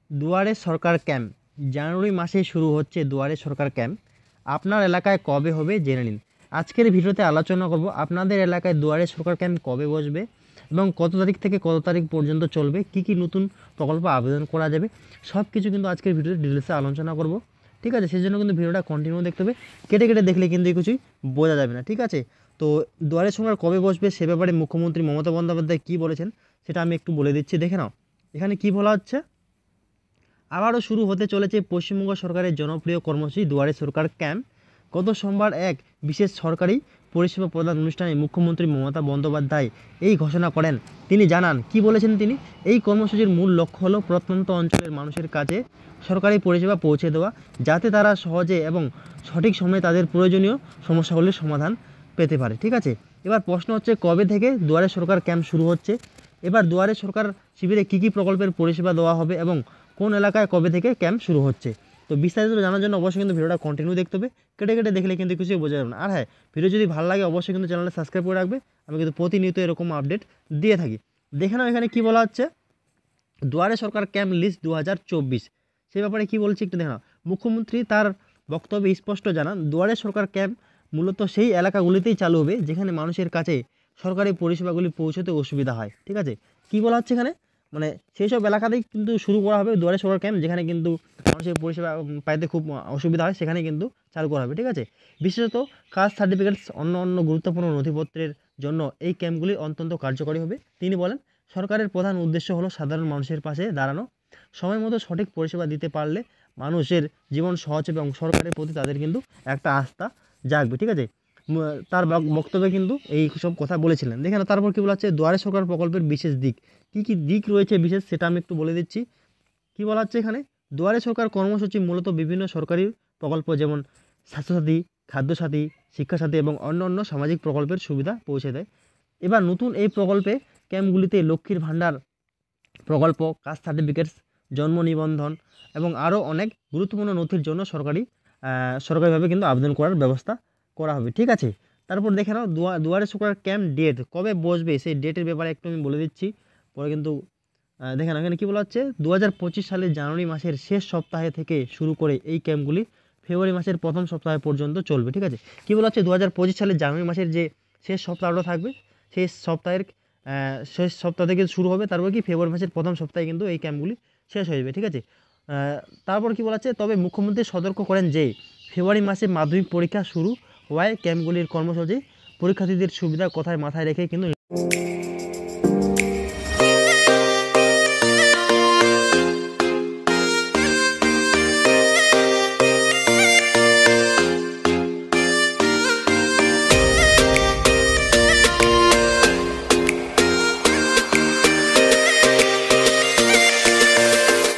দুয়ারে সরকার ক্যাম্প জানুয়ারি মাসে শুরু হচ্ছে। দুয়ারে সরকার ক্যাম্প আপনার এলাকায় কবে হবে জেনে নিন। আজকের ভিডিওতে আলোচনা করব আপনাদের এলাকায় দুয়ারে সরকার ক্যাম্প কবে বসবে এবং কত তারিখ থেকে কত তারিখ পর্যন্ত চলবে, কি কি নতুন প্রকল্প আবেদন করা যাবে, সব কিছু কিন্তু আজকের ভিডিওতে ডিটেলসে আলোচনা করব। ঠিক আছে, সেই জন্য কিন্তু ভিডিওটা কন্টিনিউ দেখতে হবে। কেটে কেটে দেখলে কিন্তু কিছুই বোঝা যাবে না। ঠিক আছে, তো দুয়ারে সরকার কবে বসবে সে ব্যাপারে মুখ্যমন্ত্রী মমতা বন্দ্যোপাধ্যায় কী বলেছেন সেটা আমি একটু বলে দিচ্ছি, দেখে নাও। এখানে কি বলা হচ্ছে, আবারও শুরু হতে চলেছে পশ্চিমবঙ্গ সরকারের জনপ্রিয় কর্মসূচি দুয়ারে সরকার ক্যাম্প। গত সোমবার এক বিশেষ সরকারি পরিষেবা প্রদান অনুষ্ঠানে মুখ্যমন্ত্রী মমতা বন্দ্যোপাধ্যায় এই ঘোষণা করেন। তিনি জানান, কি বলেছেন তিনি, এই কর্মসূচির মূল লক্ষ্য হলো প্রত্যন্ত অঞ্চলের মানুষের কাছে সরকারি পরিষেবা পৌঁছে দেওয়া, যাতে তারা সহজে এবং সঠিক সময়ে তাদের প্রয়োজনীয় সমস্যাগুলির সমাধান পেতে পারে। ঠিক আছে, এবার প্রশ্ন হচ্ছে কবে থেকে দুয়ারে সরকার ক্যাম্প শুরু হচ্ছে। এবার দুয়ারে সরকার শিবিরে কী কী প্রকল্পের পরিষেবা দেওয়া হবে এবং কোন এলাকায় কবে থেকে ক্যাম্প শুরু হচ্ছে। তো বিস্তারিত জানার জন্য অবশ্যই কিন্তু ভিডিওটা কন্টিনিউ দেখতে হবে। কেটে কেটে দেখলে কিন্তু কিছুই বোঝা যাবে না। আর হ্যাঁ, ভিডিও যদি ভালো লাগে অবশ্যই কিন্তু চ্যানেলটা সাবস্ক্রাইব করে রাখবে। আমি কিন্তু প্রতিনিয়ত এরকম আপডেট দিয়ে থাকি। দেখে নাও এখানে কী বলা হচ্ছে, দুয়ারে সরকার ক্যাম্প লিস্ট 2024 সে ব্যাপারে কী বলছে একটু দেখে নাও। মুখ্যমন্ত্রী তার বক্তব্যে স্পষ্ট জানান, দুয়ারে সরকার ক্যাম্প মূলত সেই এলাকাগুলিতেই চালু হবে যেখানে মানুষের কাছে সরকারি পরিষেবাগুলি পৌঁছতে অসুবিধা হয়। ঠিক আছে, কী বলা হচ্ছে এখানে, মানে সেই সব এলাকাতেই কিন্তু শুরু করা হবে দুয়ারে সরকার ক্যাম্প, যেখানে কিন্তু মানুষের পরিষেবা পাইতে খুব অসুবিধা হয় সেখানে কিন্তু চালু করা হবে। ঠিক আছে, বিশেষত কাস্ট সার্টিফিকেটস অন্য অন্য গুরুত্বপূর্ণ নথিপত্রের জন্য এই ক্যাম্পগুলি অত্যন্ত কার্যকরী হবে। তিনি বলেন, সরকারের প্রধান উদ্দেশ্য হলো সাধারণ মানুষের পাশে দাঁড়ানো। সময় মতো সঠিক পরিষেবা দিতে পারলে মানুষের জীবন সহজ এবং সরকারের প্রতি তাদের কিন্তু একটা আস্থা জাগবে। ঠিক আছে, তার বক্তব্যে কিন্তু এই সব কথা বলেছিলেন। দেখেন তারপর কী বলা হচ্ছে, দুয়ারে সরকার প্রকল্পের বিশেষ দিক, কী কী দিক রয়েছে বিশেষ, সেটা আমি একটু বলে দিচ্ছি। কী বলা হচ্ছে এখানে, দুয়ারে সরকার কর্মসূচি মূলত বিভিন্ন সরকারি প্রকল্প যেমন স্বাস্থ্যসাথী, খাদ্যসাথী, শিক্ষাসাথী এবং অন্য অন্য সামাজিক প্রকল্পের সুবিধা পৌঁছে দেয়। এবার নতুন এই প্রকল্পে ক্যাম্পগুলিতে লক্ষ্মীর ভাণ্ডার প্রকল্প, কাস্ট সার্টিফিকেটস, জন্ম নিবন্ধন এবং আরও অনেক গুরুত্বপূর্ণ নথির জন্য সরকারিভাবে কিন্তু আবেদন করার ব্যবস্থা করা হবে। ঠিক আছে, তারপর দেখে নাও দুয়ারে সরকার ক্যাম্প ডেট কবে বসবে সেই ডেটের ব্যাপারে একটু আমি বলে দিচ্ছি, পরে কিন্তু দেখেন এখানে কী বলা হচ্ছে, 2025 সালের জানুয়ারি মাসের শেষ সপ্তাহে থেকে শুরু করে এই ক্যাম্পগুলি ফেব্রুয়ারি মাসের প্রথম সপ্তাহ পর্যন্ত চলবে। ঠিক আছে, কী বলা হচ্ছে, 2025 সালের জানুয়ারি মাসের যে শেষ সপ্তাহটা থাকবে সেই সপ্তাহের শেষ সপ্তাহ থেকে শুরু হবে, তারপর কি ফেব্রুয়ারি মাসের প্রথম সপ্তাহে কিন্তু এই ক্যাম্পগুলি শেষ হয়ে যাবে। ঠিক আছে, তারপর কি বলা হচ্ছে, তবে মুখ্যমন্ত্রী সতর্ক করেন যে ফেব্রুয়ারি মাসে মাধ্যমিক পরীক্ষা শুরু হওয়ায় ক্যাম্পগুলির কর্মসূচি পরীক্ষার্থীদের সুবিধার কথায় মাথায় রেখে কিন্তু